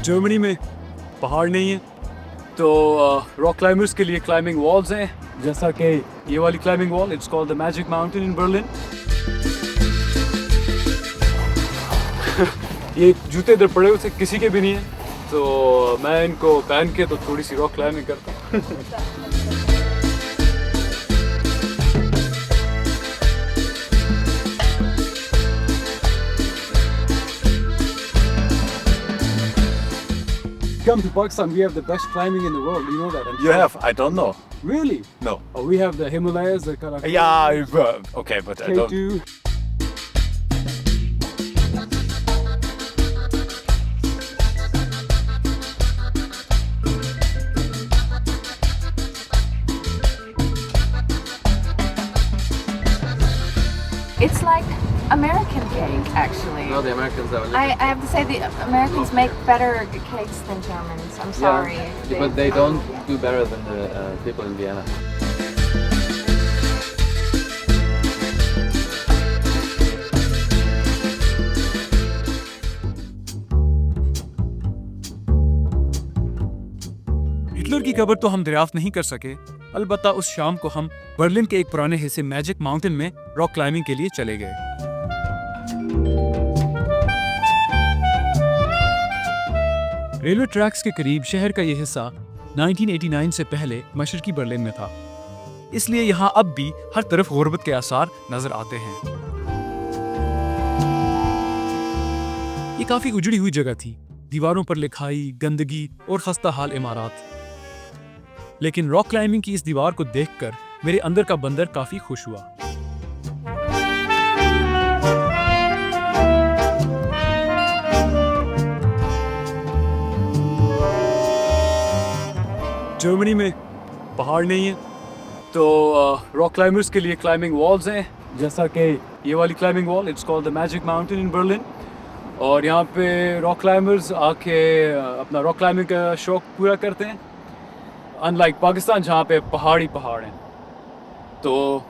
Germany में पहाड़ नहीं है तो रॉक क्लाइंबर्स के लिए क्लाइंबिंग वॉल्स हैं, जैसा कि ये वाली climbing wall, it's called the magic mountain in Berlin. ये जूते इधर पड़े हुए किसी के भी नहीं है, तो मैं इनको पहन के तो थोड़ी सी रॉक क्लाइंबिंग करता हूँ। Come to Pakistan, we have the best climbing in the world. You know that? You have? I don't know. Really? No. Oh, we have the Himalayas, the Karakoram. Yeah, okay, but I don't. K2. It's like American cake, actually. No, the Americans have a little. I have to say the Americans make better cakes than Germans. I'm sorry. Yeah, but they don't do better than the people in Vienna. Hitler की कब्र तो हम दरियाफ्त नहीं कर सके, अलबत्ता उस शाम को हम बर्लिन के एक पुराने हिस्से मैजिक माउंटेन में रॉक क्लाइंबिंग के लिए चले गए। रेलवे ट्रैक्स के करीब शहर का यह हिस्सा 1989 से पहले मशरकी बर्लिन में था, इसलिए यहाँ अब भी हर तरफ गुर्बत के आसार नजर आते हैं। ये काफी उजड़ी हुई जगह थी, दीवारों पर लिखाई, गंदगी और खस्ता हाल इमारत। लेकिन रॉक क्लाइंबिंग की इस दीवार को देखकर मेरे अंदर का बंदर काफी खुश हुआ। जर्मनी में पहाड़ नहीं है तो रॉक क्लाइंबर्स के लिए क्लाइंबिंग वॉल्स हैं, जैसा कि ये वाली climbing wall, it's called the magic mountain in Berlin. और यहाँ पे रॉक क्लाइंबर्स आके अपना रॉक क्लाइंबिंग का शौक पूरा करते हैं, अनलाइक पाकिस्तान जहाँ पे पहाड़ ही पहाड़ हैं। तो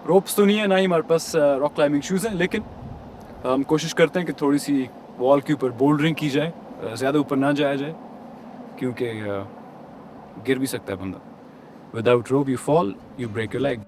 रोप्स तो नहीं है, ना ही हमारे पास रॉक क्लाइंबिंग शूज़ हैं, लेकिन हम कोशिश करते हैं कि थोड़ी सी वॉल के ऊपर बोल्डरिंग की जाए, ज़्यादा ऊपर ना जाया जाए क्योंकि गिर भी सकता है बंदा। Without rope you fall, you break your leg.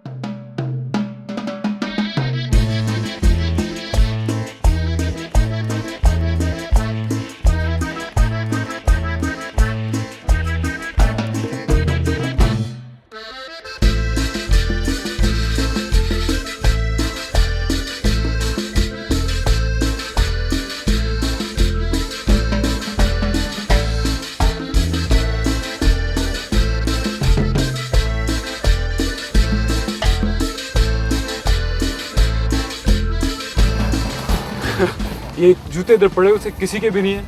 ये जूते इधर पड़े हुए किसी के भी नहीं है,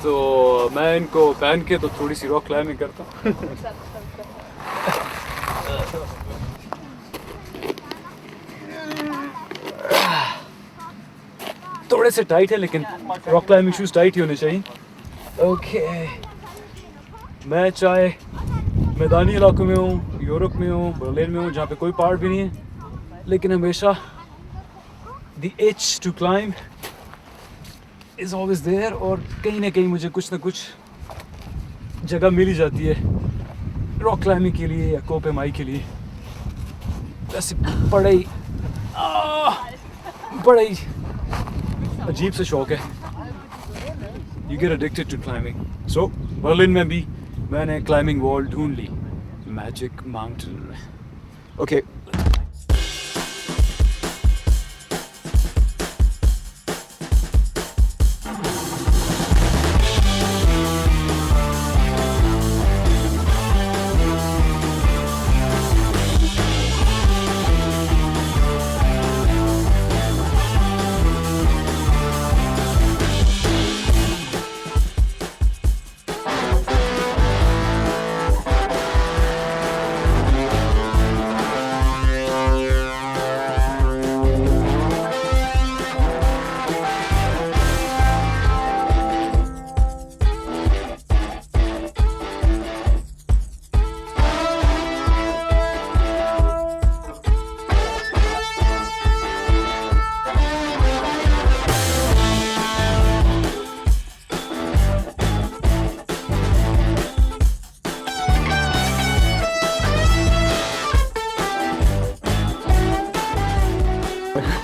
तो मैं इनको पहन के तो थोड़ी सी रॉक क्लाइंबिंग करता हूँ। थोड़े से टाइट है, लेकिन रॉक क्लाइंबिंग शूज टाइट ही होने चाहिए। ओके, मैं चाहे मैदानी इलाकों में हूँ, यूरोप में हूँ, बर्लिन में हूँ, जहाँ पे कोई पहाड़ भी नहीं है, लेकिन हमेशा the itch to climb is always there, और कहीं ना कहीं मुझे कुछ ना कुछ जगह मिल ही जाती है रॉक क्लाइंबिंग के लिए या कोपेमाई के लिए। वैसे बड़ा ही अजीब से शौक है, you get addicted to climbing. So Berlin में भी मैंने क्लाइंबिंग वॉल ढूंढ ली, magic mountain. Okay,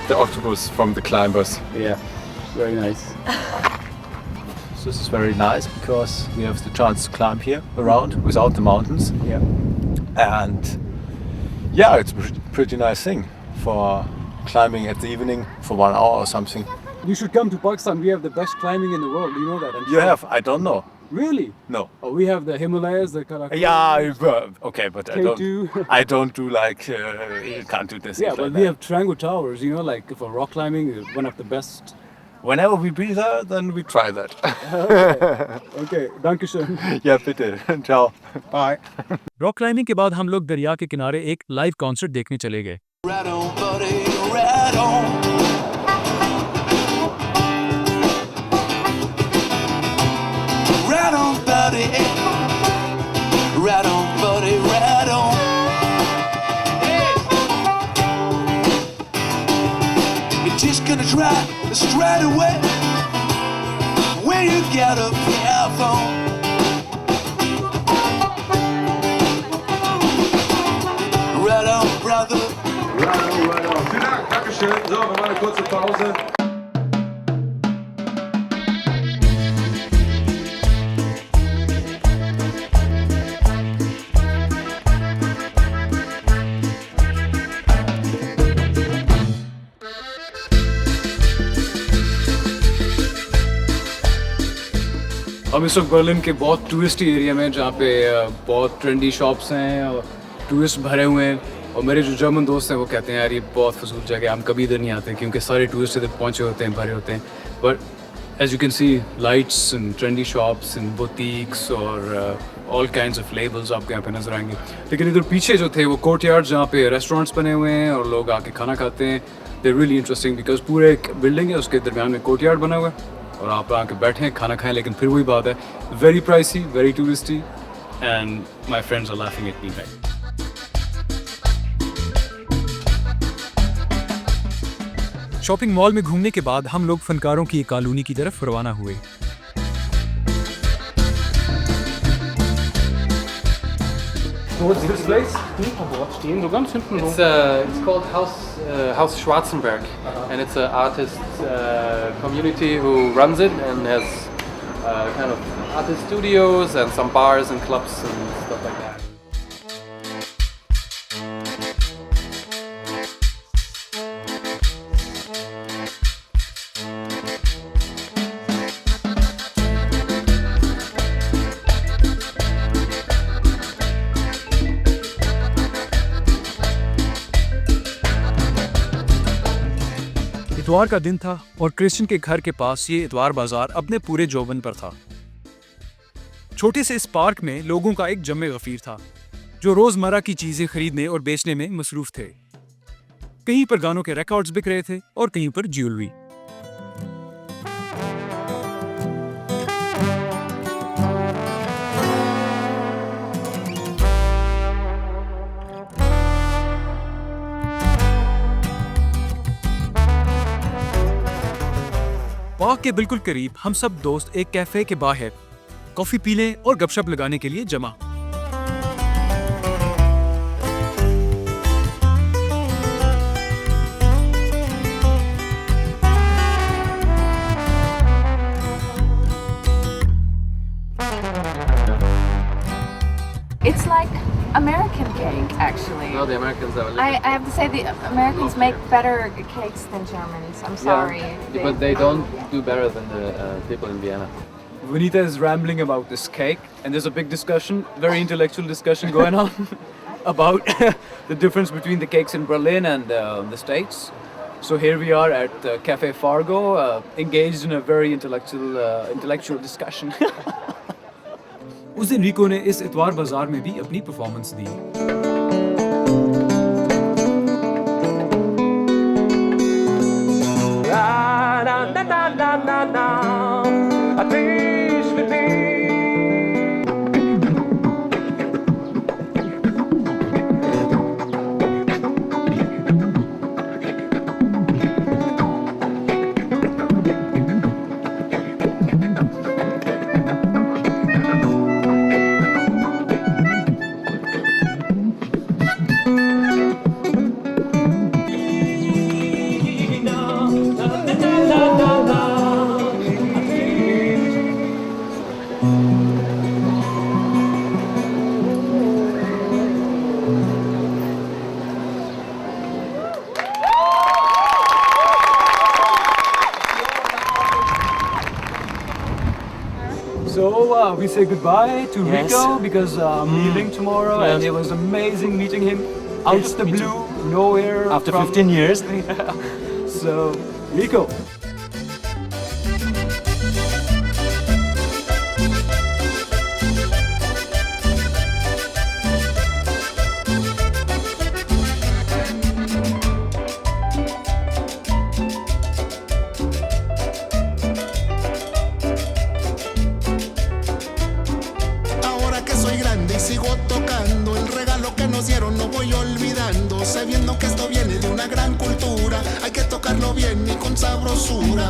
the octopus from the climbers. Yeah, very nice. So this is very nice because we have the chance to climb here around without the mountains. Yeah. And yeah, it's a pretty nice thing for climbing at the evening for 1 hour or something. You should come to Pakistan. We have the best climbing in the world. You know that? I'm You sure. have? I don't know. Really? No. Oh, we have the Himalayas, the Karakoram. Yeah, okay, but K2. I don't do like, you can't do this. Yeah, like but that. we have Trango Towers, you know, like for rock climbing, one of the best. Whenever we be there, then we try that. Okay, danke schön. Yeah, bitte. Ciao. Bye. Rock climbing के बाद हम लोग दरिया के किनारे एक live concert देखने चले गए। Right on, buddy, right on. Right on, buddy. Right on, buddy, right on. You're just gonna try straight away when you get up careful. Right on, brother. Right on, right on. Vielen Dank, Dankeschön. So, wir machen eine kurze Pause. हम इस वक्त Berlin के बहुत touristy area में जहाँ पे बहुत trendy shops हैं और टूरिस्ट भरे हुए हैं और मेरे जो जर्मन दोस्त हैं वो कहते हैं यार ये बहुत फजूल जगह है, हम कभी इधर नहीं आते क्योंकि सारे टूरिस्ट इधर पहुँचे होते हैं, भरे होते हैं। But as you can see lights and trendy shops and boutiques और ऑल काइंड्स ऑफ लेबल्स आपको यहाँ पे नजर आएंगे। लेकिन इधर पीछे जो थे वो कोर्टयार्ड जहाँ पे रेस्टोरेंट्स बने हुए हैं और लोग आके खाना खाते हैं। दे रियली इंटरेस्टिंग बिकॉज पूरे एक बिल्डिंग है, उसके दरमियान में कोर्टयार्ड बना हुआ है और आप आके बैठे खाना खाएं। लेकिन फिर वही बात है, very pricey, very touristy and my friends are laughing at me right. Shopping mall में घूमने के बाद हम लोग फनकारों की एक कॉलोनी की तरफ रवाना हुए। What's this place? Stehen so ganz hinten so. It's called Haus Schwarzenberg, and it's an artist community who runs it and has kind of artist studios and some bars and clubs and stuff like that. इतवार का दिन था और Christian के घर के पास ये इतवार बाजार अपने पूरे जोबन पर था। छोटे से इस पार्क में लोगों का एक जमे गफीर था जो रोजमर्रा की चीजें खरीदने और बेचने में मसरूफ थे। कहीं पर गानों के रिकॉर्ड्स बिक रहे थे और कहीं पर ज्वेलरी। पार्क के बिल्कुल करीब हम सब दोस्त एक कैफे के बाहर कॉफी पीने और गपशप लगाने के लिए जमा। It's like American cake, actually. No, the Americans are. I have to say the Americans make better cakes than Germans. I'm sorry. But they don't do better than the people in Vienna. Vanita is rambling about this cake and there's a big discussion, very intellectual discussion going on about the difference between the cakes in Berlin and the States. So here we are at Cafe Fargo, engaged in a very intellectual discussion. उस दिन रिको ने इस इतवार बाजार में भी अपनी performance the. we say goodbye to Yes. Rico because I'm leaving tomorrow, and Yes. it was amazing meeting him out Yes, of the me too. blue, nowhere. After from- 15 years. So, Rico. Ahora que soy grande y sigo tocando, el regalo que nos dieron no voy olvidando, sabiendo que esto viene de una gran cultura, hay que tocarlo bien y con sabrosura.